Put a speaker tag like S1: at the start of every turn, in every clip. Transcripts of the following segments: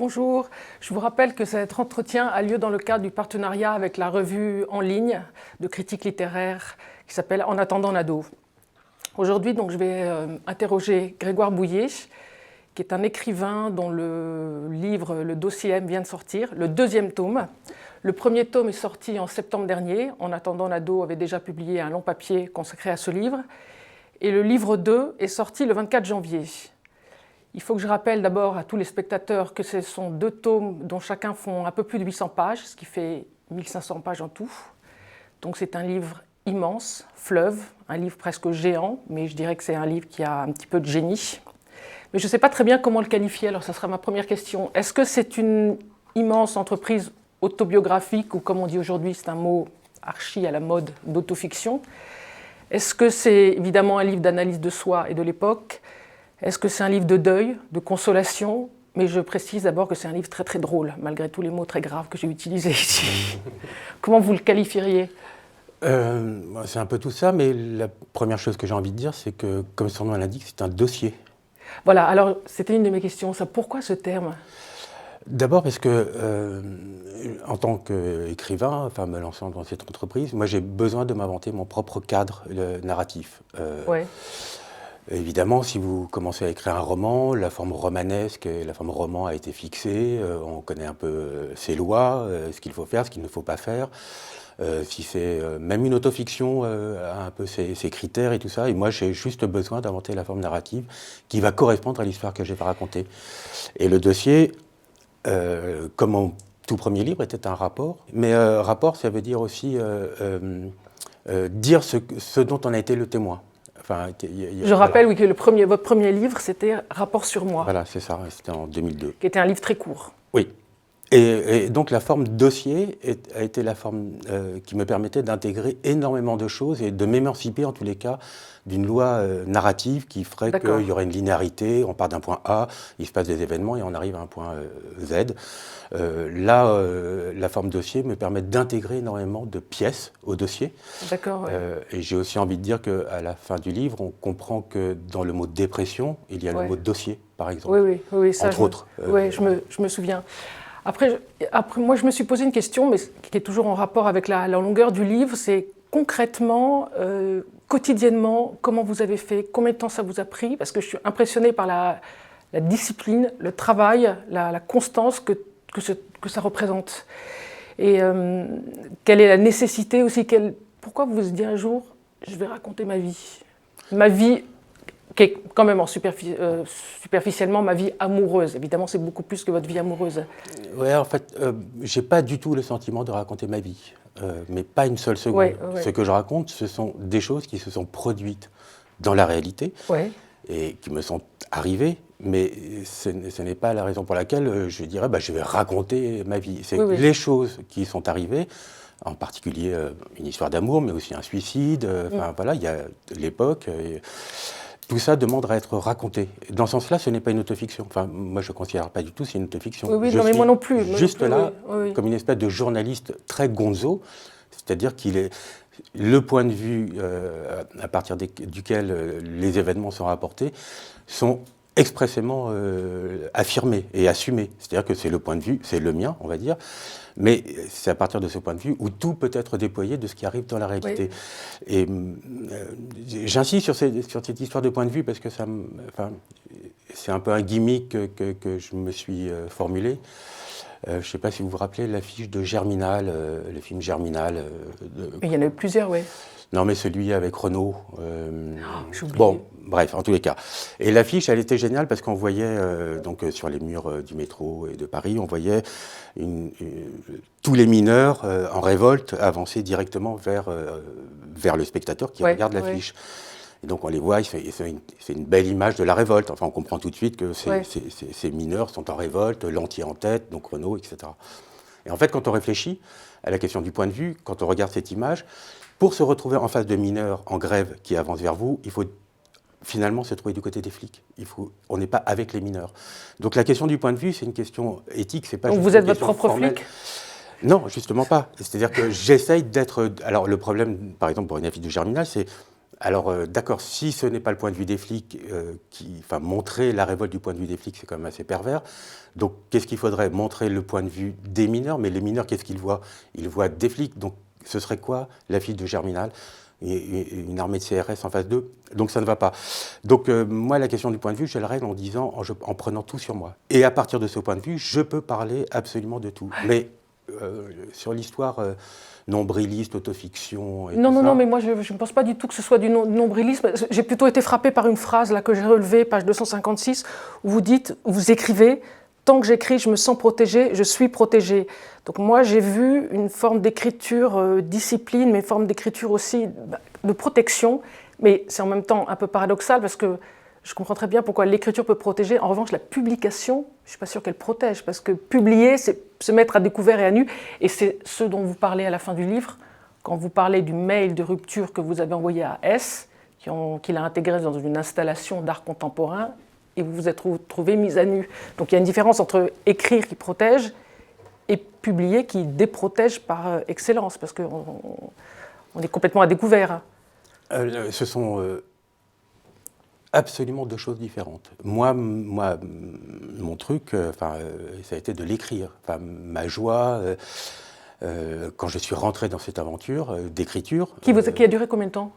S1: bonjour. Je vous rappelle que cet entretien a lieu dans le cadre du partenariat avec la revue en ligne de critique littéraire qui s'appelle En attendant Nado. Aujourd'hui, donc, je vais interroger Grégoire Bouillet, qui est un écrivain dont le livre Le dossier M vient de sortir, le deuxième tome. Le premier tome est sorti en septembre dernier. En attendant Nado avait déjà publié un long papier consacré à ce livre. Et le livre 2 est sorti le 24 janvier. Il faut que je rappelle d'abord à tous les spectateurs que ce sont 2 tomes dont chacun font un peu plus de 800 pages, ce qui fait 1500 pages en tout. Donc c'est un livre immense, fleuve, un livre presque géant, mais je dirais que c'est un livre qui a un petit peu de génie. Mais je ne sais pas très bien comment le qualifier, alors ça sera ma première question. Est-ce que c'est une immense entreprise autobiographique, ou comme on dit aujourd'hui, c'est un mot archi à la mode d'autofiction? Est-ce que c'est évidemment un livre d'analyse de soi et de l'époque? Est-ce que c'est un livre de deuil, de consolation? Mais je précise d'abord que c'est un livre très très drôle, malgré tous les mots très graves que j'ai utilisés ici. Comment vous le qualifieriez?
S2: C'est un peu tout ça, mais la première chose que j'ai envie de dire, c'est que, comme son nom l'indique, c'est un dossier.
S1: Voilà, alors c'était une de mes questions, ça. Pourquoi ce terme?
S2: D'abord parce que, en tant qu'écrivain, enfin me lançant dans cette entreprise, moi j'ai besoin de m'inventer mon propre cadre narratif.
S1: Ouais.
S2: Évidemment, si vous commencez à écrire un roman, la forme romanesque et la forme roman a été fixée, on connaît un peu ses lois, ce qu'il faut faire, ce qu'il ne faut pas faire. Si c'est même une autofiction a un peu ses critères et tout ça, et moi j'ai juste besoin d'inventer la forme narrative qui va correspondre à l'histoire que j'ai pas racontée. Et le dossier, comme mon tout premier livre, était un rapport, mais rapport, ça veut dire aussi dire ce dont on a été le témoin. Enfin,
S1: Je rappelle oui, que votre premier livre, c'était Rapport sur moi.
S2: Voilà, c'est ça, c'était en 2002.
S1: Qui était un livre très court.
S2: Oui. Et donc la forme dossier a été la forme qui me permettait d'intégrer énormément de choses et de m'émanciper en tous les cas d'une loi narrative qui ferait qu'il y aurait une linéarité, on part d'un point A, il se passe des événements et on arrive à un point Z. Là, la forme dossier me permet d'intégrer énormément de pièces au dossier.
S1: D'accord. Ouais.
S2: Et j'ai aussi envie de dire qu'à la fin du livre, on comprend que dans le mot dépression, il y a le mot dossier, par exemple.
S1: Oui, ça,
S2: entre autres.
S1: Oui, je me souviens. Après, moi, je me suis posé une question, mais qui est toujours en rapport avec la longueur du livre, c'est concrètement, quotidiennement, comment vous avez fait, combien de temps ça vous a pris? Parce que je suis impressionnée par la discipline, le travail, la constance que ça représente. Et quelle est la nécessité aussi, pourquoi vous vous dites un jour, je vais raconter ma vie? Ma vie qui est quand même superficiellement ma vie amoureuse. Évidemment, c'est beaucoup plus que votre vie amoureuse.
S2: Oui, en fait, j'ai pas du tout le sentiment de raconter ma vie, mais pas une seule seconde. Ouais. Ce que je raconte, ce sont des choses qui se sont produites dans la réalité et qui me sont arrivées, mais ce n'est pas la raison pour laquelle je dirais je vais raconter ma vie. C'est les choses qui sont arrivées, en particulier une histoire d'amour, mais aussi un suicide, voilà, il y a l'époque. Tout ça demande à être raconté. Dans ce sens-là, ce n'est pas une autofiction. Enfin, moi, je ne considère pas du tout que c'est une autofiction.
S1: Oui, non, mais moi non plus.
S2: Juste là, comme une espèce de journaliste très gonzo, c'est-à-dire qu'il est le point de vue à partir duquel les événements sont rapportés sont expressément affirmés et assumés. C'est-à-dire que c'est le point de vue, c'est le mien, on va dire, mais c'est à partir de ce point de vue où tout peut être déployé de ce qui arrive dans la réalité. Oui. Et j'insiste sur cette histoire de point de vue parce que c'est un peu un gimmick que je me suis formulé. Je ne sais pas si vous vous rappelez l'affiche de Germinal, le film Germinal.
S1: Il y en a eu plusieurs, oui.
S2: Non, mais celui avec Renault. Bon, bref, en tous les cas. Et l'affiche, elle était géniale parce qu'on voyait, donc sur les murs du métro et de Paris, on voyait tous les mineurs en révolte avancer directement vers le spectateur qui regarde l'affiche. Et donc on les voit, c'est une belle image de la révolte. Enfin, on comprend tout de suite que ces mineurs sont en révolte, Lantier en tête, donc Renault, etc. Et en fait, quand on réfléchit à la question du point de vue, quand on regarde cette image, pour se retrouver en face de mineurs en grève qui avancent vers vous, il faut finalement se trouver du côté des flics. On n'est pas avec les mineurs. Donc la question du point de vue, c'est une question éthique, c'est pas juste une question formelle.
S1: Vous êtes votre propre flic ?
S2: Non, justement pas. C'est-à-dire que j'essaye d'être... Alors le problème, par exemple, pour une affiche de Germinal, c'est Alors, d'accord, si ce n'est pas le point de vue des flics, montrer la révolte du point de vue des flics, c'est quand même assez pervers. Donc, qu'est-ce qu'il faudrait? Montrer le point de vue des mineurs, mais les mineurs, qu'est-ce qu'ils voient? Ils voient des flics, donc ce serait quoi l'affiche de Germinal? Une armée de CRS en face d'eux, donc ça ne va pas. Donc moi, la question du point de vue, je la règle en disant, en prenant tout sur moi. Et à partir de ce point de vue, je peux parler absolument de tout. Mais sur l'histoire nombriliste, autofiction...
S1: Non, mais moi je ne pense pas du tout que ce soit du nombrilisme. J'ai plutôt été frappée par une phrase là, que j'ai relevée, page 256, où vous écrivez « Tant que j'écris, je me sens protégée, je suis protégée ». Donc moi, j'ai vu une forme d'écriture discipline, mais une forme d'écriture aussi de protection. Mais c'est en même temps un peu paradoxal parce que je comprends très bien pourquoi l'écriture peut protéger. En revanche, la publication, je ne suis pas sûre qu'elle protège parce que publier, c'est se mettre à découvert et à nu. Et c'est ce dont vous parlez à la fin du livre, quand vous parlez du mail de rupture que vous avez envoyé à S, qu'il a intégré dans une installation d'art contemporain, et vous vous êtes trouvé mise à nu. Donc il y a une différence entre écrire qui protège et publier qui déprotège par excellence, parce qu'on est complètement à découvert.
S2: Ce sont absolument deux choses différentes. Moi mon truc, ça a été de l'écrire. Ma joie, quand je suis rentré dans cette aventure d'écriture...
S1: Qui a duré combien de temps?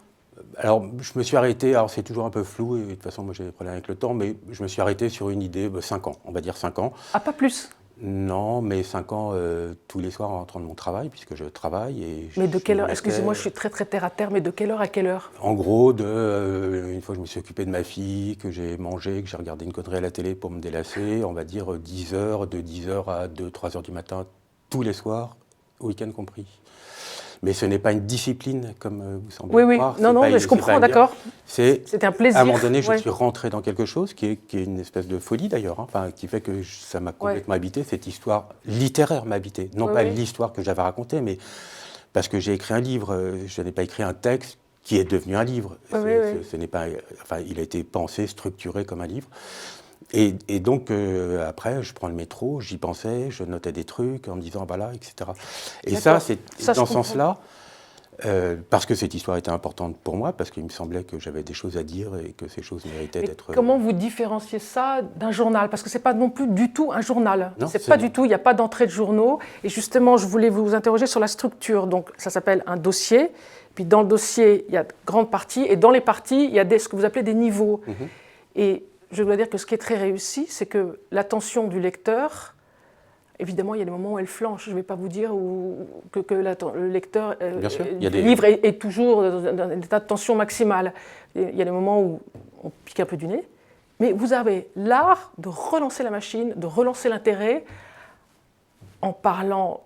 S2: Alors, je me suis arrêté, alors c'est toujours un peu flou, et de toute façon, moi j'ai des problèmes avec le temps, mais je me suis arrêté sur une idée, 5 ans, on va dire 5 ans.
S1: Ah, pas plus?
S2: Non, mais 5 ans tous les soirs en rentrant de mon travail, puisque je travaille.
S1: Mais de quelle heure? Excusez-moi, je suis très très terre à terre, mais de quelle heure à quelle heure?
S2: En gros, une fois que je me suis occupé de ma fille, que j'ai mangé, que j'ai regardé une connerie à la télé pour me délasser, on va dire 10 heures, de 10 heures à 2-3 heures du matin, tous les soirs, week-end compris. Mais ce n'est pas une discipline, comme vous semblez croire.
S1: Oui, non, je comprends, d'accord.
S2: C'était
S1: un plaisir.
S2: À un moment donné, je suis rentré dans quelque chose qui est une espèce de folie, d'ailleurs, qui fait que ça m'a complètement habité. Cette histoire littéraire m'a habité. Non pas l'histoire que j'avais racontée, mais parce que j'ai écrit un livre. Je n'ai pas écrit un texte qui est devenu un livre. Ce n'est pas, il a été pensé, structuré comme un livre. Et donc, après, je prends le métro, j'y pensais, je notais des trucs en me disant, voilà, etc. Et ça, c'est dans ce sens-là, parce que cette histoire était importante pour moi, parce qu'il me semblait que j'avais des choses à dire et que ces choses méritaient d'être...
S1: Comment vous différenciez ça d'un journal? Parce que ce n'est pas non plus du tout un journal.
S2: Non,
S1: c'est pas du tout, il n'y a pas d'entrée de journaux. Et justement, je voulais vous interroger sur la structure. Donc, ça s'appelle un dossier. Puis dans le dossier, il y a de grandes parties. Et dans les parties, il y a ce que vous appelez des niveaux. Et je dois dire que ce qui est très réussi, c'est que l'attention du lecteur, évidemment, il y a des moments où elle flanche. Je ne vais pas vous dire que le lecteur du livre est toujours dans un état de tension maximale. Il y a des moments où on pique un peu du nez. Mais vous avez l'art de relancer la machine, de relancer l'intérêt en parlant,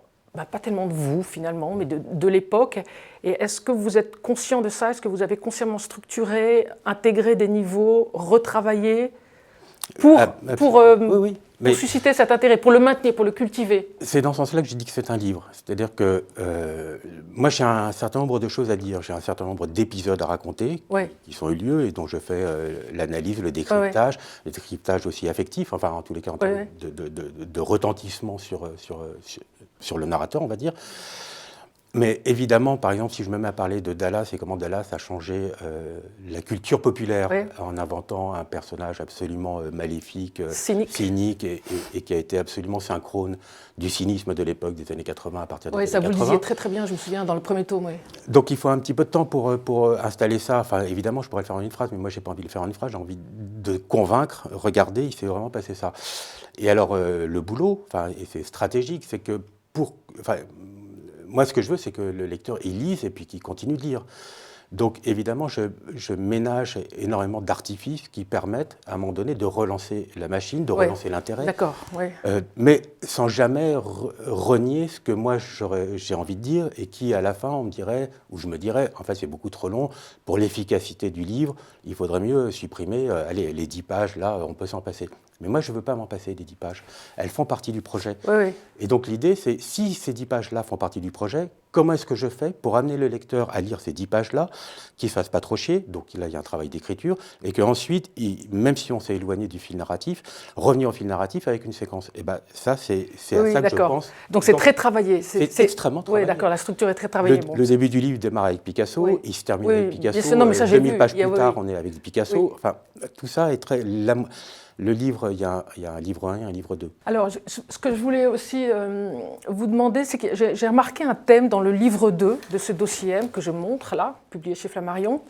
S1: pas tellement de vous finalement, mais de l'époque. Et est-ce que vous êtes conscient de ça? Est-ce que vous avez consciemment structuré, intégré des niveaux, retravaillé pour susciter cet intérêt, pour le maintenir, pour le cultiver? C'est
S2: dans ce sens-là que je dis que c'est un livre. C'est-à-dire que moi, j'ai un certain nombre de choses à dire, j'ai un certain nombre d'épisodes à raconter qui ont eu lieu et dont je fais l'analyse, le décryptage aussi affectif, enfin en tous les cas en termes de retentissement sur le narrateur, on va dire. Mais évidemment, par exemple, si je me mets à parler de Dallas et comment Dallas a changé la culture populaire en inventant un personnage absolument maléfique, cynique et qui a été absolument synchrone du cynisme de l'époque des années 80 à partir des années 80.
S1: Oui, ça vous le disiez très très bien, je me souviens, dans le premier tome.
S2: Donc il faut un petit peu de temps pour installer ça. Enfin, évidemment, je pourrais le faire en une phrase, mais moi, je n'ai pas envie de le faire en une phrase, j'ai envie de convaincre, regardez, il s'est vraiment passé ça. Et alors, le boulot, et c'est stratégique, c'est que moi, ce que je veux, c'est que le lecteur, il lise et puis qu'il continue de lire. Donc, évidemment, je ménage énormément d'artifices qui permettent, à un moment donné, de relancer la machine, de relancer l'intérêt.
S1: D'accord,
S2: mais sans jamais renier ce que moi, j'ai envie de dire et qui, à la fin, on me dirait, ou je me dirais, en fait, c'est beaucoup trop long. Pour l'efficacité du livre, il faudrait mieux supprimer, les 10 pages, là, on peut s'en passer. Mais moi, je ne veux pas m'en passer des 10 pages. Elles font partie du projet.
S1: Oui, oui.
S2: Et donc l'idée, c'est, si ces 10 pages-là font partie du projet, comment est-ce que je fais pour amener le lecteur à lire ces 10 pages-là, qu'il ne se fasse pas trop chier, donc là, il y a un travail d'écriture, et qu'ensuite, même si on s'est éloigné du fil narratif, revenir au fil narratif avec une séquence. Et bien ça, c'est à ça que je pense.
S1: Donc c'est très travaillé.
S2: C'est extrêmement travaillé.
S1: Oui, d'accord, la structure est très travaillée.
S2: Le début du livre démarre avec Picasso, il se termine avec Picasso,
S1: non, mais ça,
S2: 2000 pages plus tard, on est avec Picasso. Enfin, tout ça est très... Le livre, il y a un livre 1 et un livre 2.
S1: Alors, ce que je voulais aussi vous demander, c'est que j'ai remarqué un thème dans le livre 2 de ce dossier M que je montre là, publié chez Flammarion,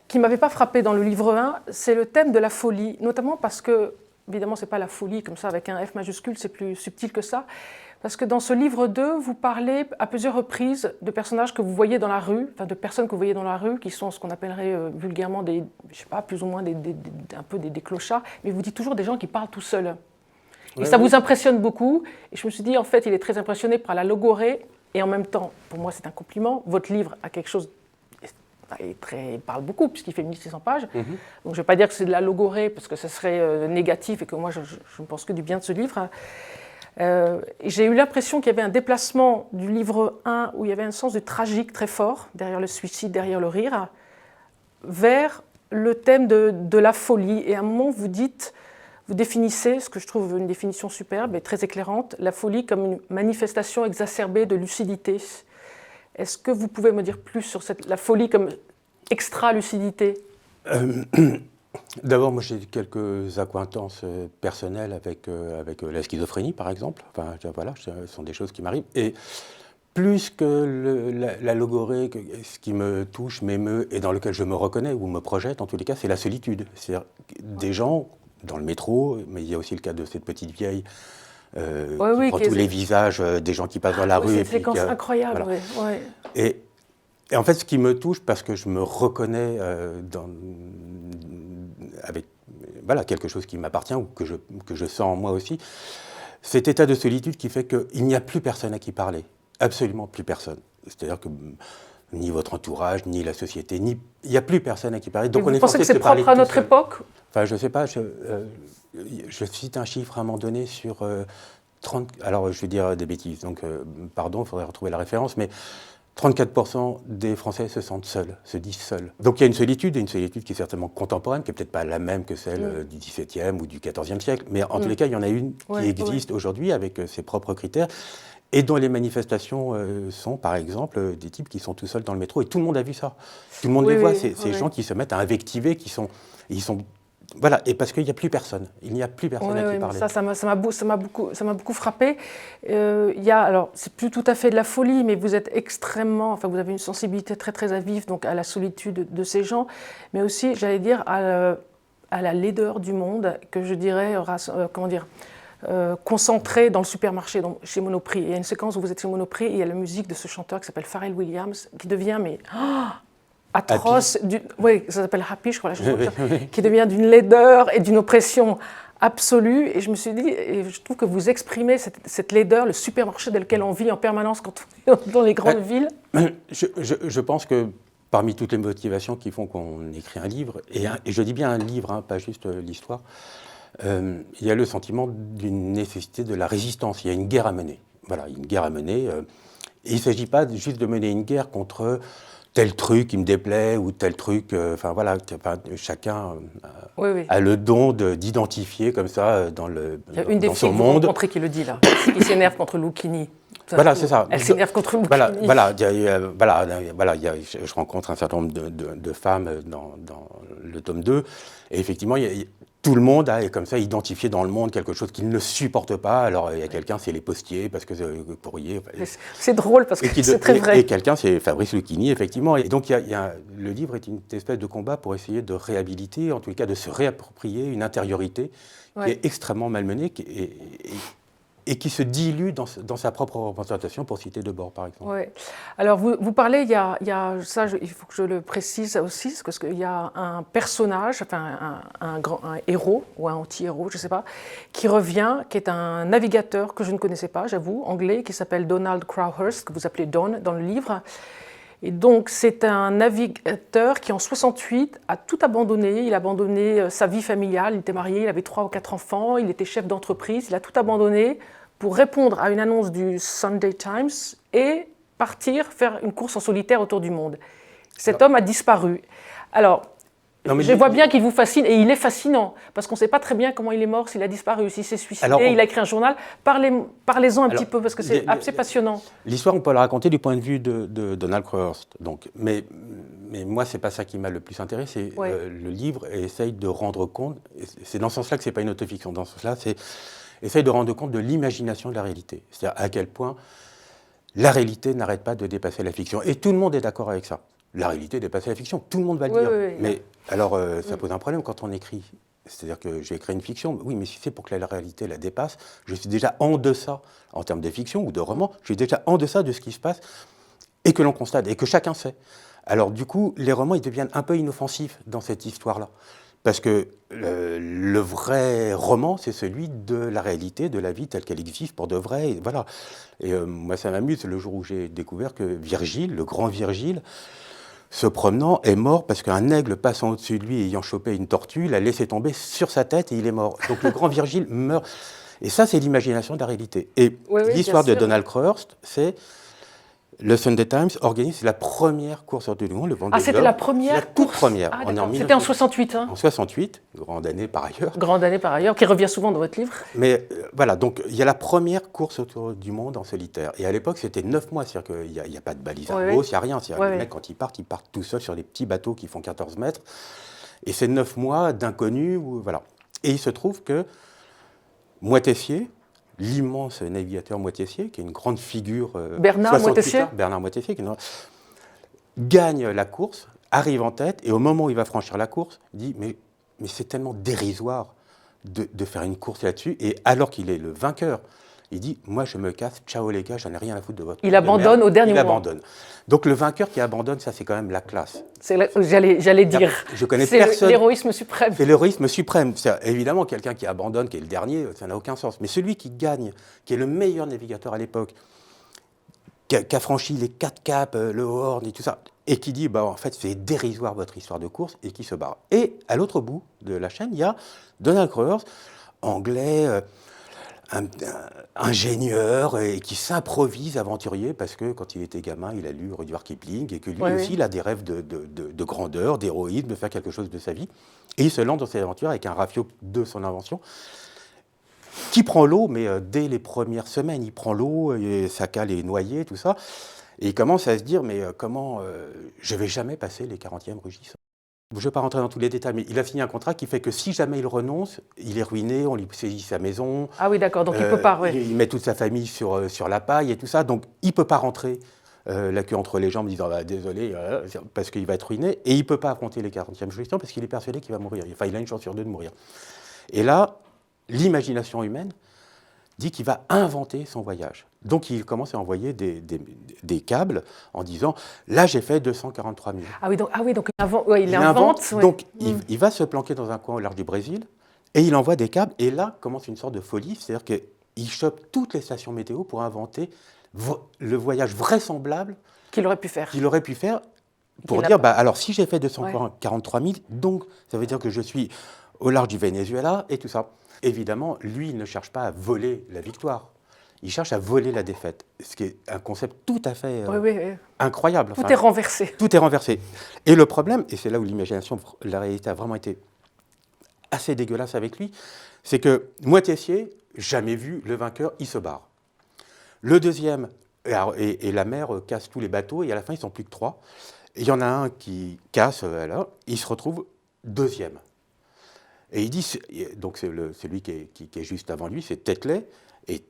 S1: qui ne m'avait pas frappé dans le livre 1, c'est le thème de la folie, notamment parce que, évidemment, ce n'est pas la folie comme ça avec un F majuscule, c'est plus subtil que ça, parce que dans ce livre 2, vous parlez à plusieurs reprises de personnages que vous voyez dans la rue, enfin de personnes que vous voyez dans la rue, qui sont ce qu'on appellerait vulgairement des, je sais pas, plus ou moins un peu des clochards, mais vous dites toujours des gens qui parlent tout seuls. Et ça vous impressionne beaucoup. Et je me suis dit, en fait, il est très impressionné par la logorée, et en même temps, pour moi, c'est un compliment. Votre livre a quelque chose, il parle beaucoup, puisqu'il fait 1600 pages. Donc je ne vais pas dire que c'est de la logorée, parce que ça serait négatif, et que moi, je ne pense que du bien de ce livre. J'ai eu l'impression qu'il y avait un déplacement du livre 1 où il y avait un sens du tragique très fort, derrière le suicide, derrière le rire, vers le thème de la folie. Et à un moment, vous définissez, ce que je trouve une définition superbe et très éclairante, la folie comme une manifestation exacerbée de lucidité. Est-ce que vous pouvez me dire plus sur la folie comme extra-lucidité ?
S2: D'abord, moi j'ai quelques accointances personnelles avec la schizophrénie, par exemple. Enfin, voilà, ce sont des choses qui m'arrivent. Et plus que la logorée, ce qui me touche, m'émeut, et dans lequel je me reconnais ou me projette, en tous les cas, c'est la solitude. C'est-à-dire des gens dans le métro, mais il y a aussi le cas de cette petite vieille qui prend tous les visages des gens qui passent dans la rue.
S1: C'est une séquence incroyable, voilà.
S2: Et en fait, ce qui me touche, parce que je me reconnais avec quelque chose qui m'appartient ou que je sens en moi aussi, cet état de solitude qui fait qu'il n'y a plus personne à qui parler, absolument plus personne. C'est-à-dire que ni votre entourage, ni la société, il n'y a plus personne à qui parler.
S1: Donc vous pensez que c'est propre à notre époque ?
S2: Enfin, je ne sais pas, je cite un chiffre à un moment donné sur 30... Alors, je vais dire des bêtises, donc pardon, il faudrait retrouver la référence, mais 34% des Français se sentent seuls, se disent seuls. Donc il y a une solitude qui est certainement contemporaine, qui n'est peut-être pas la même que celle du XVIIe ou du XIVe siècle, mais en tous les cas, il y en a une qui existe aujourd'hui avec ses propres critères, et dont les manifestations sont, par exemple, des types qui sont tout seuls dans le métro, et tout le monde a vu ça. Tout le monde les voit, ces gens qui se mettent à invectiver, ils sont voilà, et parce qu'il n'y a plus personne. Il n'y a plus personne à qui parler.
S1: Ça m'a beaucoup frappé. Alors, c'est plus tout à fait de la folie, mais vous êtes extrêmement, enfin, vous avez une sensibilité très très vive donc à la solitude de ces gens, mais aussi, j'allais dire, à la laideur du monde que je dirais, concentrée dans le supermarché, chez Monoprix. Il y a une séquence où vous êtes chez Monoprix et il y a la musique de ce chanteur qui s'appelle Pharrell Williams qui devient atroce, ça s'appelle Happy, je crois, qui devient d'une laideur et d'une oppression absolue. Et je me suis dit, et je trouve que vous exprimez cette laideur, le supermarché dans lequel on vit en permanence quand on est dans les grandes villes.
S2: Je pense que parmi toutes les motivations qui font qu'on écrit un livre, et je dis bien un livre, pas juste l'histoire, il y a le sentiment d'une nécessité de la résistance. Il y a une guerre à mener. Voilà, une guerre à mener. Et il ne s'agit pas juste de mener une guerre contre tel truc qui me déplaît ou tel truc, chacun a le don d'identifier comme ça dans son monde.
S1: Il y a une des filles que vous rencontrez qui le dit là, qui s'énerve contre Lucchini.
S2: Voilà, c'est ça.
S1: Elle s'énerve contre Lucchini.
S2: Je rencontre un certain nombre de femmes dans le tome 2, et effectivement, tout le monde a comme ça identifié dans le monde quelque chose qu'il ne supporte pas. Alors il y a quelqu'un, c'est les postiers, parce que le courrier...
S1: C'est drôle, parce que c'est très vrai.
S2: Et quelqu'un, c'est Fabrice Lucchini, effectivement. Et donc le livre est une espèce de combat pour essayer de réhabiliter, en tout cas de se réapproprier une intériorité qui est extrêmement malmenée et qui se dilue dans sa propre représentation, pour citer Debord, par exemple.
S1: Ouais. Alors, vous parlez, il y a ça, il faut que je le précise aussi, parce qu'il y a un personnage, enfin un héros, ou un anti-héros, je ne sais pas, qui revient, qui est un navigateur que je ne connaissais pas, j'avoue, anglais, qui s'appelle Donald Crowhurst, que vous appelez Don dans le livre. Et donc, c'est un navigateur qui, en 68, a tout abandonné. Il a abandonné sa vie familiale. Il était marié, il avait 3 ou 4 enfants, il était chef d'entreprise. Il a tout abandonné pour répondre à une annonce du Sunday Times et partir faire une course en solitaire autour du monde. Cet homme a disparu. Alors, je vois bien qu'il vous fascine, et il est fascinant, parce qu'on ne sait pas très bien comment il est mort, s'il a disparu, s'il s'est suicidé, il a écrit un journal. Parlez-en un petit peu, parce que c'est assez passionnant.
S2: L'histoire, on peut la raconter du point de vue de Donald Crowhurst. Donc, mais moi, ce n'est pas ça qui m'a le plus intéressé. Le livre essaye de rendre compte, c'est dans ce sens-là que ce n'est pas une autofiction, dans ce sens-là, c'est essaye de rendre compte de l'imagination de la réalité. C'est-à-dire à quel point la réalité n'arrête pas de dépasser la fiction. Et tout le monde est d'accord avec ça. La réalité dépasse la fiction, tout le monde va le dire. Mais alors, ça pose un problème quand on écrit. C'est-à-dire que j'ai écrit une fiction, oui, mais si c'est pour que la réalité la dépasse, je suis déjà en deçà, en termes de fiction ou de roman, je suis déjà en deçà de ce qui se passe et que l'on constate et que chacun sait. Alors du coup, les romans, ils deviennent un peu inoffensifs dans cette histoire-là. Parce que le vrai roman, c'est celui de la réalité, de la vie telle qu'elle existe pour de vrai. Et voilà. Et moi, ça m'amuse le jour où j'ai découvert que Virgile, le grand Virgile, se promenant, est mort parce qu'un aigle passant au-dessus de lui, ayant chopé une tortue, l'a laissé tomber sur sa tête et il est mort. Donc le grand Virgile meurt. Et ça, c'est l'imagination de la réalité. Et l'histoire de Donald Crowhurst, c'est le Sunday Times organise la première course autour du monde, le Vendée Globe.
S1: Ah, c'était la première
S2: la toute première.
S1: C'était en 68. Hein.
S2: En 68, grande année par ailleurs.
S1: Grande année par ailleurs, qui revient souvent dans votre livre.
S2: Mais voilà, donc il y a la première course autour du monde en solitaire. Et à l'époque, c'était 9 mois, c'est-à-dire qu'il n'y a pas de balise à gauche, il n'y a rien. Les mecs, quand ils partent tout seuls sur des petits bateaux qui font 14 mètres. Et c'est 9 mois d'inconnus. Voilà. Et il se trouve que Moitessier, l'immense navigateur Moitessier, qui est une grande figure...
S1: Bernard Moitessier,
S2: gagne la course, arrive en tête, et au moment où il va franchir la course, il dit « mais c'est tellement dérisoire de faire une course là-dessus ». Et alors qu'il est le vainqueur, il dit « moi je me casse, ciao les gars, j'en ai rien à foutre de votre... »
S1: Il abandonne au dernier moment.
S2: Il abandonne. Donc le vainqueur qui abandonne, ça c'est quand même la classe.
S1: J'allais dire,
S2: je connais personne.
S1: C'est l'héroïsme suprême.
S2: C'est l'héroïsme suprême. Évidemment, quelqu'un qui abandonne, qui est le dernier, ça n'a aucun sens. Mais celui qui gagne, qui est le meilleur navigateur à l'époque, qui a franchi les 4 caps, le Horn et tout ça, et qui dit, en fait, c'est dérisoire votre histoire de course, et qui se barre. Et à l'autre bout de la chaîne, il y a Donald Crowhurst, anglais, ingénieur, et qui s'improvise aventurier, parce que quand il était gamin, il a lu Rudyard Kipling, et que lui aussi, il a des rêves de grandeur, d'héroïsme, de faire quelque chose de sa vie. Et il se lance dans cette aventure avec un rafio de son invention, qui prend l'eau, mais dès les premières semaines, il prend l'eau, et sa cale est noyée, tout ça. Et il commence à se dire, mais comment je ne vais jamais passer les 40e rugissants. Je ne vais pas rentrer dans tous les détails, mais il a signé un contrat qui fait que si jamais il renonce, il est ruiné, on lui saisit sa maison.
S1: Ah oui, d'accord, donc il ne peut pas.
S2: Il met toute sa famille sur la paille et tout ça, donc il ne peut pas rentrer la queue entre les jambes en disant désolé, parce qu'il va être ruiné, et il ne peut pas affronter les 40e rugissants parce qu'il est persuadé qu'il va mourir. Enfin, il a une chance sur 2 de mourir. Et là, l'imagination humaine dit qu'il va inventer son voyage. Donc il commence à envoyer des câbles en disant « là j'ai fait 243 000 ».
S1: Ah oui, donc il invente.
S2: Donc il va se planquer dans un coin au large du Brésil et il envoie des câbles. Et là commence une sorte de folie, c'est-à-dire qu'il chope toutes les stations météo pour inventer le voyage vraisemblable
S1: qu'il aurait pu faire.
S2: Pour dire, alors si j'ai fait 243 000, donc ça veut dire que je suis au large du Venezuela et tout ça. Évidemment, lui, il ne cherche pas à voler la victoire. Il cherche à voler la défaite, ce qui est un concept tout à fait incroyable.
S1: Tout est renversé.
S2: Tout est renversé. Et le problème, et c'est là où l'imagination, la réalité a vraiment été assez dégueulasse avec lui, c'est que Moitessier, jamais vu, le vainqueur, il se barre. Le deuxième, et la mer casse tous les bateaux, et à la fin, ils ne sont plus que 3. Il y en a un qui casse, il se retrouve deuxième. Et il dit, donc c'est celui qui est juste avant lui, c'est Tetley, et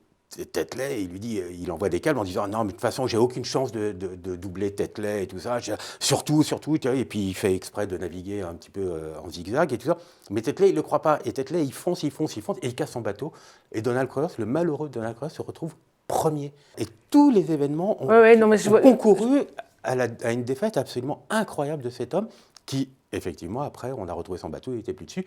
S2: Tetley, il lui dit, il envoie des câbles en disant non, mais de toute façon, j'ai aucune chance de doubler Tetley et tout ça, surtout, et puis il fait exprès de naviguer un petit peu en zigzag et tout ça. Mais Tetley, il ne le croit pas, et Tetley, il fonce, et il casse son bateau. Et Donald Crowhurst, le malheureux Donald Crowhurst, se retrouve premier. Et tous les événements ont concouru à une défaite absolument incroyable de cet homme qui, effectivement, après, on a retrouvé son bateau, il n'était plus dessus.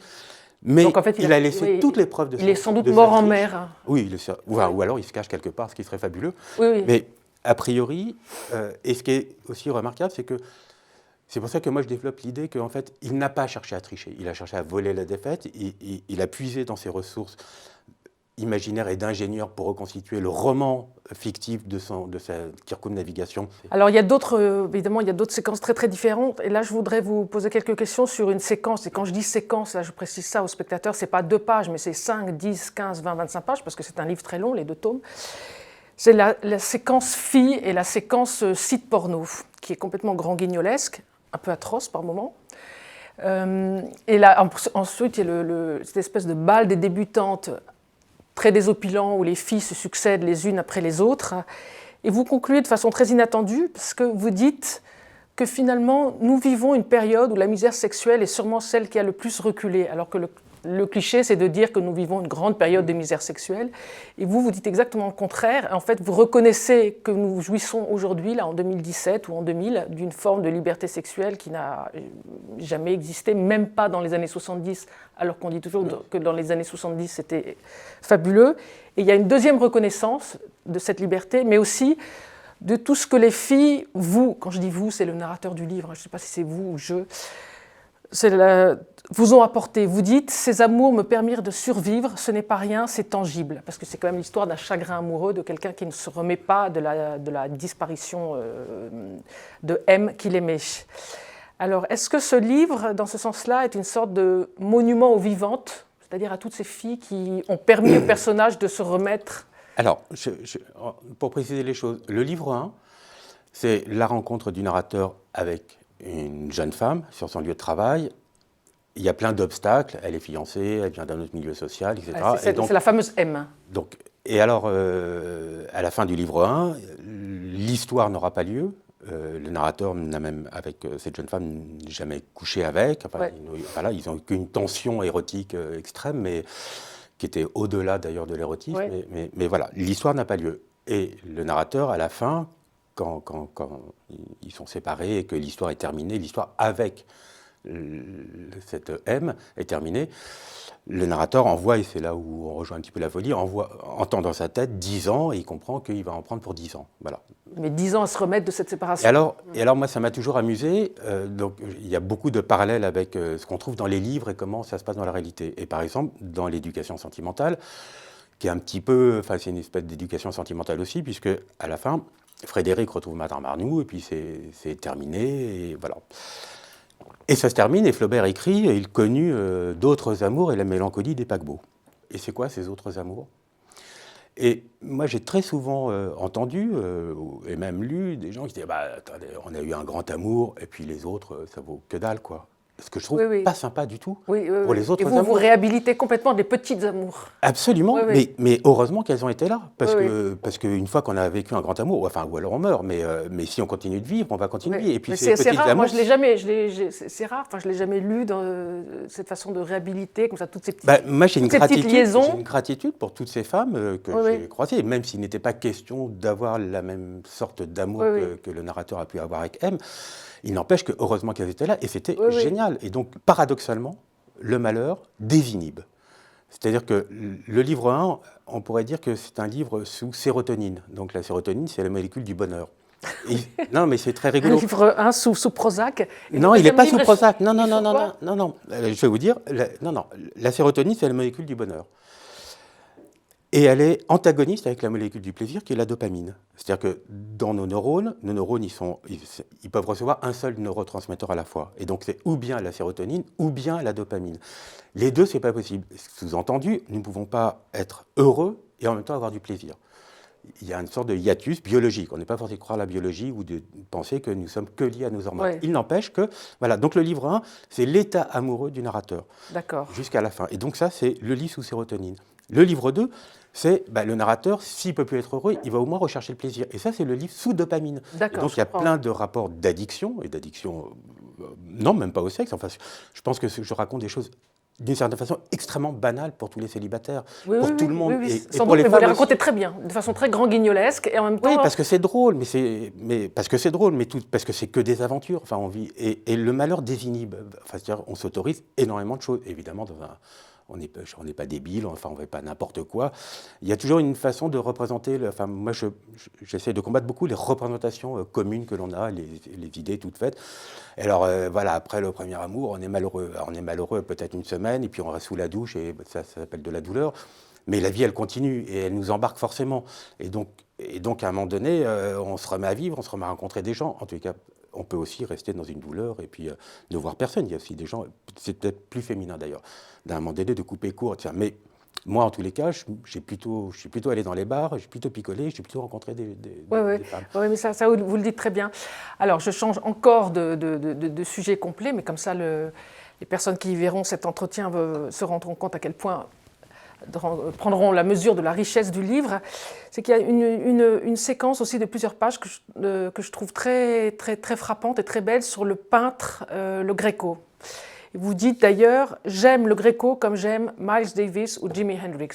S2: Mais donc, en fait, il a laissé toutes les preuves de ça.
S1: Il est sans doute mort en mer.
S2: Oui, ou alors il se cache quelque part, ce qui serait fabuleux.
S1: Oui.
S2: Mais a priori, et ce qui est aussi remarquable, c'est que c'est pour ça que moi je développe l'idée qu'en fait, il n'a pas cherché à tricher, il a cherché à voler la défaite, il a puisé dans ses ressources imaginaires et d'ingénieurs pour reconstituer le roman fictif de sa circumnavigation.
S1: Alors il y a d'autres, évidemment, il y a d'autres séquences très très différentes, et là je voudrais vous poser quelques questions sur une séquence, et quand je dis séquence, là je précise ça aux spectateurs, c'est pas 2 pages, mais c'est 5, 10, 15, 20, 25 pages, parce que c'est un livre très long, les 2 tomes. C'est la séquence fille et la séquence site porno, qui est complètement grand guignolesque, un peu atroce par moments. Et là, ensuite, il y a cette espèce de bal des débutantes très désopilant où les filles se succèdent les unes après les autres. Et vous concluez de façon très inattendue, parce que vous dites que finalement, nous vivons une période où la misère sexuelle est sûrement celle qui a le plus reculé, alors que le cliché, c'est de dire que nous vivons une grande période de misère sexuelle. Et vous dites exactement le contraire. En fait, vous reconnaissez que nous jouissons aujourd'hui, là, en 2017 ou en 2000, d'une forme de liberté sexuelle qui n'a jamais existé, même pas dans les années 70, alors qu'on dit toujours que dans les années 70, c'était fabuleux. Et il y a une deuxième reconnaissance de cette liberté, mais aussi de tout ce que les filles, vous, quand je dis vous, c'est le narrateur du livre, je ne sais pas si c'est vous ou je, vous ont apporté. Vous dites, ces amours me permirent de survivre, ce n'est pas rien, c'est tangible. Parce que c'est quand même l'histoire d'un chagrin amoureux, de quelqu'un qui ne se remet pas de la disparition de M qu'il aimait. Alors, est-ce que ce livre, dans ce sens-là, est une sorte de monument aux vivantes, c'est-à-dire à toutes ces filles qui ont permis au personnage de se remettre?
S2: Alors, pour préciser les choses, le livre 1, c'est la rencontre du narrateur avec une jeune femme sur son lieu de travail. Il y a plein d'obstacles, elle est fiancée, elle vient d'un autre milieu social, etc.
S1: C'est la fameuse M.
S2: Donc, et alors, à la fin du livre 1, l'histoire n'aura pas lieu. Le narrateur n'a même, avec cette jeune femme, jamais couché avec. Enfin, ils n'ont qu'une tension érotique extrême, mais qui était au-delà d'ailleurs de l'érotisme. Mais voilà, l'histoire n'a pas lieu. Et le narrateur, à la fin, quand ils sont séparés et que l'histoire est terminée, l'histoire avec cette M est terminée, le narrateur envoie, et c'est là où on rejoint un petit peu la folie, entend dans sa tête 10 ans et il comprend qu'il va en prendre pour 10 ans. Voilà.
S1: Mais 10 ans à se remettre de cette séparation.
S2: Et alors moi, ça m'a toujours amusé. Donc, il y a beaucoup de parallèles avec ce qu'on trouve dans les livres et comment ça se passe dans la réalité. Et par exemple, dans l'éducation sentimentale, qui est un petit peu, enfin c'est une espèce d'éducation sentimentale aussi, puisque à la fin, Frédéric retrouve Madame Arnoux et puis c'est terminé, et voilà. Et ça se termine, et Flaubert écrit « Il connut d'autres amours et la mélancolie des paquebots ». Et c'est quoi ces autres amours? Et moi, j'ai très souvent entendu, et même lu, des gens qui disaient bah, « Attendez, on a eu un grand amour, et puis les autres, ça vaut que dalle, quoi ». Ce que je trouve pas sympa du tout pour les autres amours.
S1: Et vous réhabilitez complètement des petites amours.
S2: Absolument, mais heureusement qu'elles ont été là. Parce qu'une fois qu'on a vécu un grand amour, enfin, ou alors on meurt, mais si on continue de vivre, on va continuer de vivre. Et puis
S1: c'est rare, amours, moi je l'ai jamais, c'est rare, enfin, je l'ai jamais lu dans cette façon de réhabiliter, comme ça, toutes ces petites,
S2: moi, j'ai une
S1: liaisons.
S2: J'ai une gratitude pour toutes ces femmes que j'ai croisées, même s'il n'était pas question d'avoir la même sorte d'amour que le narrateur a pu avoir avec M. Il n'empêche que heureusement qu'elles étaient là, et c'était génial. Et donc, paradoxalement, le malheur désinhibe. C'est-à-dire que le livre 1, on pourrait dire que c'est un livre sous sérotonine. Donc la sérotonine, c'est la molécule du bonheur. Non, mais c'est très rigolo.
S1: Le livre 1 sous Prozac.
S2: Non, il n'est pas sous Prozac. Non. Je vais vous dire, la sérotonine, c'est la molécule du bonheur. Et elle est antagoniste avec la molécule du plaisir, qui est la dopamine. C'est-à-dire que dans nos neurones, ils peuvent recevoir un seul neurotransmetteur à la fois. Et donc c'est ou bien la sérotonine, ou bien la dopamine. Les deux, c'est pas possible. Sous-entendu, nous ne pouvons pas être heureux et en même temps avoir du plaisir. Il y a une sorte de hiatus biologique. On n'est pas forcé de croire à la biologie ou de penser que nous sommes que liés à nos hormones. Il n'empêche que, voilà, donc le livre 1, c'est l'état amoureux du narrateur.
S1: D'accord.
S2: Jusqu'à la fin. Et donc ça, c'est le livre sous sérotonine. Le livre 2, c'est le narrateur, s'il ne peut plus être heureux, il va au moins rechercher le plaisir. Et ça, c'est le livre sous dopamine.
S1: D'accord,
S2: et donc, il y a plein de rapports d'addiction, et d'addiction, non, même pas au sexe. Enfin, je pense que je raconte des choses, d'une certaine façon, extrêmement banales pour tous les célibataires, pour tout le monde.
S1: Et pour les femmes, vous les racontez très bien, de façon très grand guignolesque, et en même temps...
S2: Oui, parce que c'est drôle, parce que c'est que des aventures. Enfin, on vit, et le malheur désinhibe. Enfin, c'est-à-dire, on s'autorise énormément de choses, évidemment, on n'est pas débile, enfin on ne fait pas n'importe quoi. Il y a toujours une façon de représenter, enfin moi j'essaie de combattre beaucoup les représentations communes que l'on a, les idées toutes faites. Et alors voilà, après le premier amour, on est malheureux peut-être une semaine, et puis on reste sous la douche, et ça s'appelle de la douleur. Mais la vie, elle continue, et elle nous embarque forcément. Et donc à un moment donné, on se remet à vivre, on se remet à rencontrer des gens. En tout cas, on peut aussi rester dans une douleur et puis ne voir personne. Il y a aussi des gens, c'est peut-être plus féminin d'ailleurs, d'un moment donné de couper court. Mais moi, en tous les cas, je suis plutôt allé dans les bars, je suis plutôt picolé, je suis plutôt rencontré des femmes.
S1: Oui, mais ça vous le dites très bien. Alors, je change encore de sujet complet, mais comme ça, les personnes qui verront cet entretien se rendront compte à quel point prendront la mesure de la richesse du livre. C'est qu'il y a une séquence aussi de plusieurs pages que je trouve très, très, très frappante et très belle sur le peintre, le Gréco. Et vous dites d'ailleurs « J'aime le Gréco comme j'aime Miles Davis ou Jimi Hendrix ».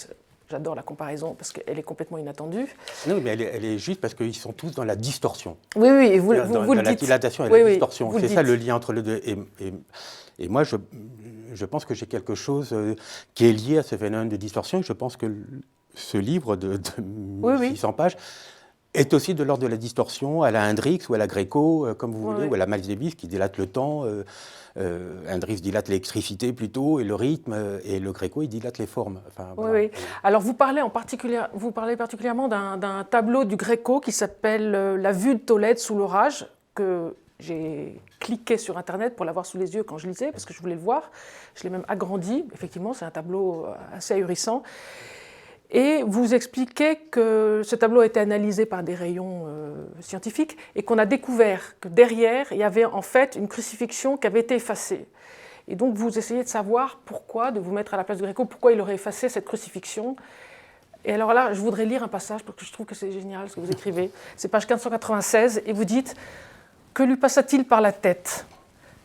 S1: J'adore la comparaison parce qu'elle est complètement inattendue.
S2: Non, mais elle est juste parce qu'ils sont tous dans la distorsion.
S1: Oui, et vous le dites.
S2: La dilatation et la distorsion. C'est ça le lien entre les deux. Et moi, je pense que j'ai quelque chose qui est lié à ce phénomène de distorsion. Et je pense que ce livre de 600 pages est aussi de l'ordre de la distorsion, à la Hendrix ou à la Gréco, comme vous voulez, ou à la Miles Davis qui dilate le temps. Hendrix dilate l'électricité plutôt, et le rythme, et le Gréco, il dilate les formes. Enfin, voilà.
S1: Oui. Alors vous parlez particulièrement d'un tableau du Gréco qui s'appelle La vue de Tolède sous l'orage, que j'ai cliqué sur Internet pour l'avoir sous les yeux quand je lisais, parce que je voulais le voir. Je l'ai même agrandi. Effectivement, c'est un tableau assez ahurissant. Et vous expliquez que ce tableau a été analysé par des rayons scientifiques et qu'on a découvert que derrière, il y avait en fait une crucifixion qui avait été effacée. Et donc vous essayez de savoir pourquoi, de vous mettre à la place du Gréco, pourquoi il aurait effacé cette crucifixion. Et alors là, je voudrais lire un passage parce que je trouve que c'est génial ce que vous écrivez. C'est page 1596 et vous dites « Que lui passa-t-il par la tête ?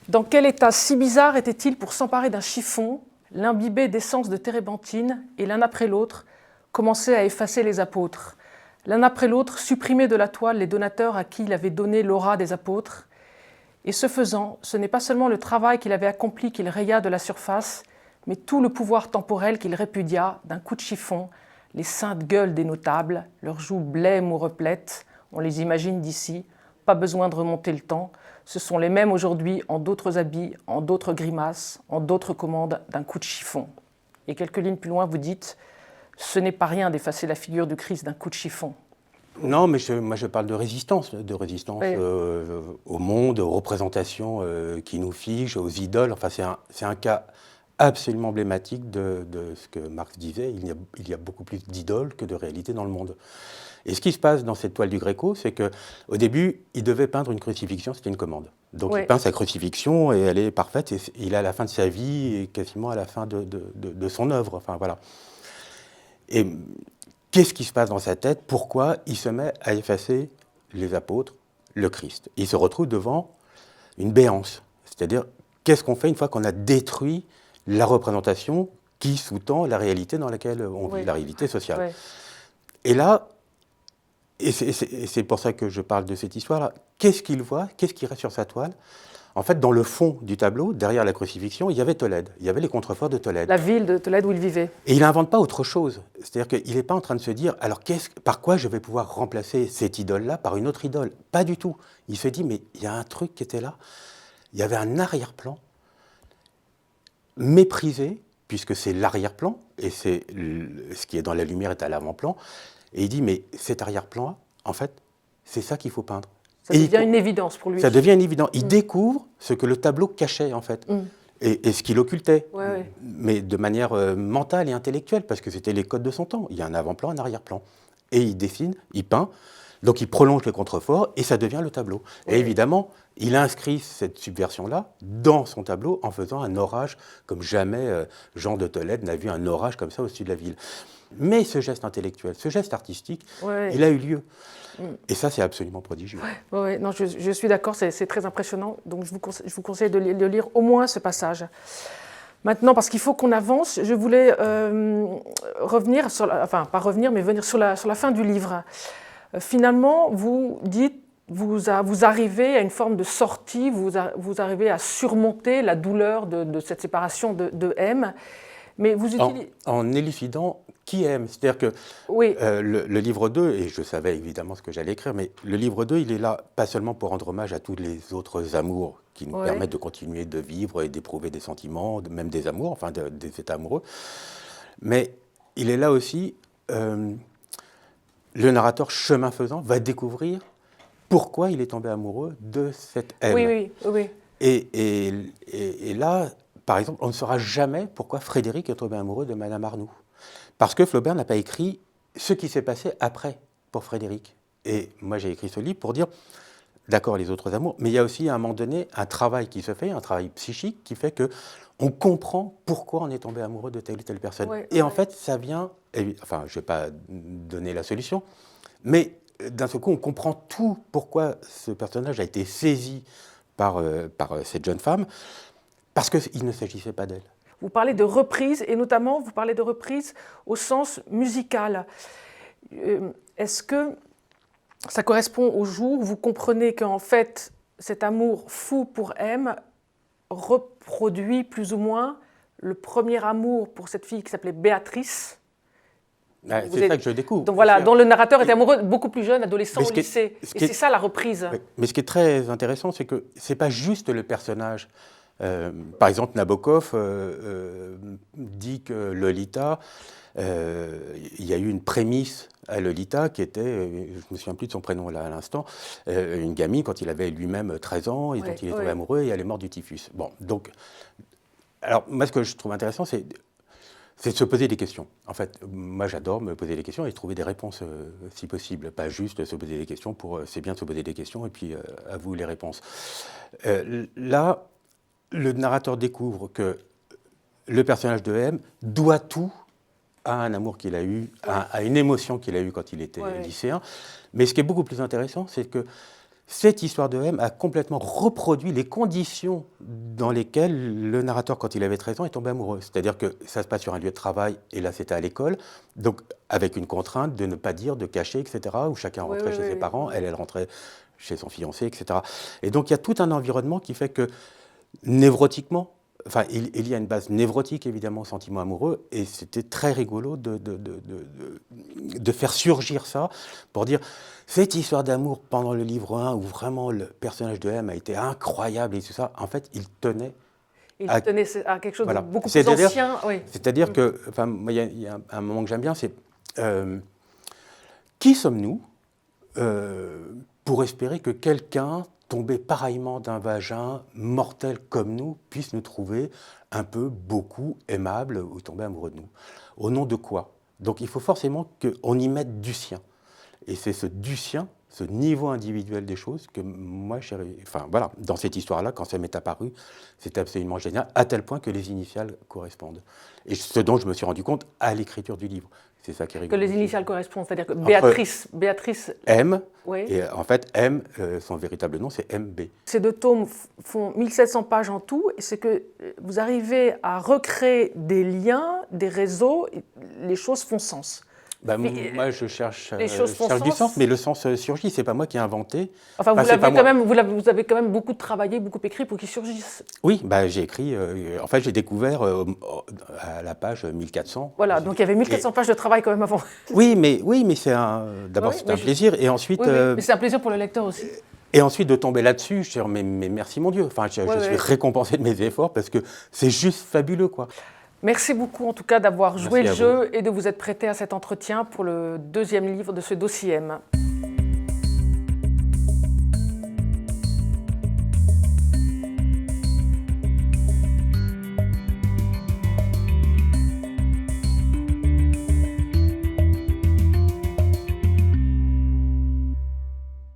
S1: Dans quel état si bizarre était-il pour s'emparer d'un chiffon, l'imbiber d'essence de térébenthine et l'un après l'autre commencer à effacer les apôtres, l'un après l'autre supprimer de la toile les donateurs à qui il avait donné l'aura des apôtres. Et ce faisant, ce n'est pas seulement le travail qu'il avait accompli qu'il raya de la surface, mais tout le pouvoir temporel qu'il répudia d'un coup de chiffon, les saintes gueules des notables, leurs joues blêmes ou replètes, on les imagine d'ici, pas besoin de remonter le temps, ce sont les mêmes aujourd'hui en d'autres habits, en d'autres grimaces, en d'autres commandes d'un coup de chiffon. Et quelques lignes plus loin, vous dites « Ce n'est pas rien d'effacer la figure du Christ d'un coup de chiffon ».
S2: Non, mais moi je parle de résistance oui. Au monde, aux représentations qui nous figent, aux idoles. Enfin, c'est un cas absolument emblématique de ce que Marx disait. Il y a beaucoup plus d'idoles que de réalités dans le monde. Et ce qui se passe dans cette toile du Gréco, c'est qu'au début, il devait peindre une crucifixion, c'était une commande. Donc il peint sa crucifixion et elle est parfaite. Et il est à la fin de sa vie et quasiment à la fin de son œuvre. Enfin, voilà. Et qu'est-ce qui se passe dans sa tête? Pourquoi il se met à effacer les apôtres, le Christ? Il se retrouve devant une béance. C'est-à-dire, qu'est-ce qu'on fait une fois qu'on a détruit la représentation qui sous-tend la réalité dans laquelle on vit, la réalité sociale? Et là, et c'est pour ça que je parle de cette histoire-là, qu'est-ce qu'il voit? Qu'est-ce qui reste sur sa toile? En fait, dans le fond du tableau, derrière la crucifixion, il y avait Tolède. Il y avait les contreforts de Tolède.
S1: La ville de Tolède où il vivait.
S2: Et il n'invente pas autre chose. C'est-à-dire qu'il n'est pas en train de se dire, alors par quoi je vais pouvoir remplacer cette idole-là par une autre idole? Pas du tout. Il se dit, mais il y a un truc qui était là. Il y avait un arrière-plan méprisé, puisque c'est l'arrière-plan, et c'est ce qui est dans la lumière est à l'avant-plan. Et il dit, mais cet arrière-plan-là, en fait, c'est ça qu'il faut peindre.
S1: Ça devient une évidence pour lui.
S2: Ça devient une évidence. Il découvre ce que le tableau cachait, en fait, et ce qu'il occultait, mais de manière mentale et intellectuelle, parce que c'était les codes de son temps. Il y a un avant-plan, un arrière-plan. Et il dessine, il peint, donc il prolonge le contrefort, et ça devient le tableau. Et évidemment, il inscrit cette subversion-là dans son tableau en faisant un orage, comme jamais Jean de Tolède n'a vu un orage comme ça au-dessus de la ville. Mais ce geste intellectuel, ce geste artistique, il a eu lieu. Et ça, c'est absolument prodigieux.
S1: Non, je suis d'accord, c'est très impressionnant. Donc, je vous conseille de lire au moins ce passage. Maintenant, parce qu'il faut qu'on avance, je voulais revenir, pas revenir, mais venir sur la fin du livre. Finalement, vous dites, vous arrivez à une forme de sortie, vous arrivez à surmonter la douleur de cette séparation de M. Mais vous utilisez...
S2: En élucidant qui aime. C'est-à-dire que
S1: oui.
S2: Le livre 2, et je savais évidemment ce que j'allais écrire, mais le livre 2, il est là pas seulement pour rendre hommage à tous les autres amours qui nous permettent de continuer de vivre et d'éprouver des sentiments, même des amours, enfin des états amoureux, mais il est là aussi, le narrateur, chemin faisant, va découvrir pourquoi il est tombé amoureux de cette M.
S1: Oui.
S2: Et là, par exemple, on ne saura jamais pourquoi Frédéric est tombé amoureux de Madame Arnoux. Parce que Flaubert n'a pas écrit ce qui s'est passé après pour Frédéric. Et moi, j'ai écrit ce livre pour dire, d'accord, les autres amours, mais il y a aussi, à un moment donné, un travail qui se fait, un travail psychique qui fait qu'on comprend pourquoi on est tombé amoureux de telle ou telle personne. Et en fait, ça vient, enfin, je ne vais pas donner la solution, mais d'un seul coup, on comprend tout pourquoi ce personnage a été saisi par cette jeune femme, parce qu'il ne s'agissait pas d'elle.
S1: Vous parlez de reprise, et notamment, vous parlez de reprise au sens musical. Est-ce que ça correspond au jour où vous comprenez qu'en fait, cet amour fou pour M reproduit plus ou moins le premier amour pour cette fille qui s'appelait Béatrice?
S2: C'est ça que je découvre.
S1: Donc voilà, dont le narrateur était amoureux beaucoup plus jeune, adolescent au lycée. Et c'est ça la reprise.
S2: Mais ce qui est très intéressant, c'est que ce n'est pas juste le personnage. Par exemple, Nabokov dit que Lolita, il y a eu une prémisse à Lolita qui était, je ne me souviens plus de son prénom là à l'instant, une gamine quand il avait lui-même 13 ans et dont il est tombé amoureux et elle est morte du typhus. Bon, donc, alors moi ce que je trouve intéressant, c'est de se poser des questions. En fait, moi j'adore me poser des questions et trouver des réponses si possible, pas juste se poser des questions pour, c'est bien de se poser des questions et puis à vous les réponses. Là, le narrateur découvre que le personnage de M doit tout à un amour qu'il a eu, à une émotion qu'il a eue quand il était lycéen. Mais ce qui est beaucoup plus intéressant, c'est que cette histoire de M a complètement reproduit les conditions dans lesquelles le narrateur, quand il avait 13 ans, est tombé amoureux. C'est-à-dire que ça se passe sur un lieu de travail, et là c'était à l'école, donc avec une contrainte de ne pas dire, de cacher, etc., où chacun rentrait chez ses parents, elle rentrait chez son fiancé, etc. Et donc il y a tout un environnement qui fait que névrotiquement, enfin, il y a une base névrotique, évidemment, au sentiment amoureux, et c'était très rigolo de faire surgir ça pour dire cette histoire d'amour pendant le livre 1, où vraiment le personnage de M a été incroyable et tout ça, en fait, il tenait
S1: à quelque chose de beaucoup plus ancien.
S2: C'est-à-dire que, enfin, il y a un moment que j'aime bien, c'est qui sommes-nous pour espérer que quelqu'un tombé pareillement d'un vagin mortel comme nous, puisse nous trouver un peu, beaucoup aimables ou tomber amoureux de nous. Au nom de quoi? Donc il faut forcément qu'on y mette du sien. Et c'est ce du sien, ce niveau individuel des choses que moi, enfin voilà, dans cette histoire-là, quand ça m'est apparu, c'est absolument génial, à tel point que les initiales correspondent. Et ce dont je me suis rendu compte à l'écriture du livve. C'est ça qui est rigolo.
S1: Que les initiales correspondent, c'est-à-dire que Béatrice
S2: M, et en fait M, son véritable nom c'est MB.
S1: Ces deux tomes font 1700 pages en tout, et c'est que vous arrivez à recréer des liens, des réseaux, et les choses font sens.
S2: Moi, je cherche du sens, mais le sens surgit. C'est pas moi qui ai inventé.
S1: Enfin, vous avez quand même beaucoup travaillé, beaucoup écrit pour qu'il surgisse.
S2: Oui, j'ai écrit. En fait, j'ai découvert à la page 1400.
S1: Voilà, donc il y avait 1400 pages de travail quand même avant.
S2: Oui, mais c'est d'abord c'est un plaisir, et ensuite.
S1: Mais c'est un plaisir pour le lecteur aussi.
S2: Et ensuite de tomber là-dessus, je dis mais merci mon Dieu. Enfin, je suis récompensé de mes efforts parce que c'est juste fabuleux, quoi.
S1: Merci beaucoup en tout cas d'avoir joué le jeu et de vous être prêté à cet entretien pour le deuxième livre de ce dossier M.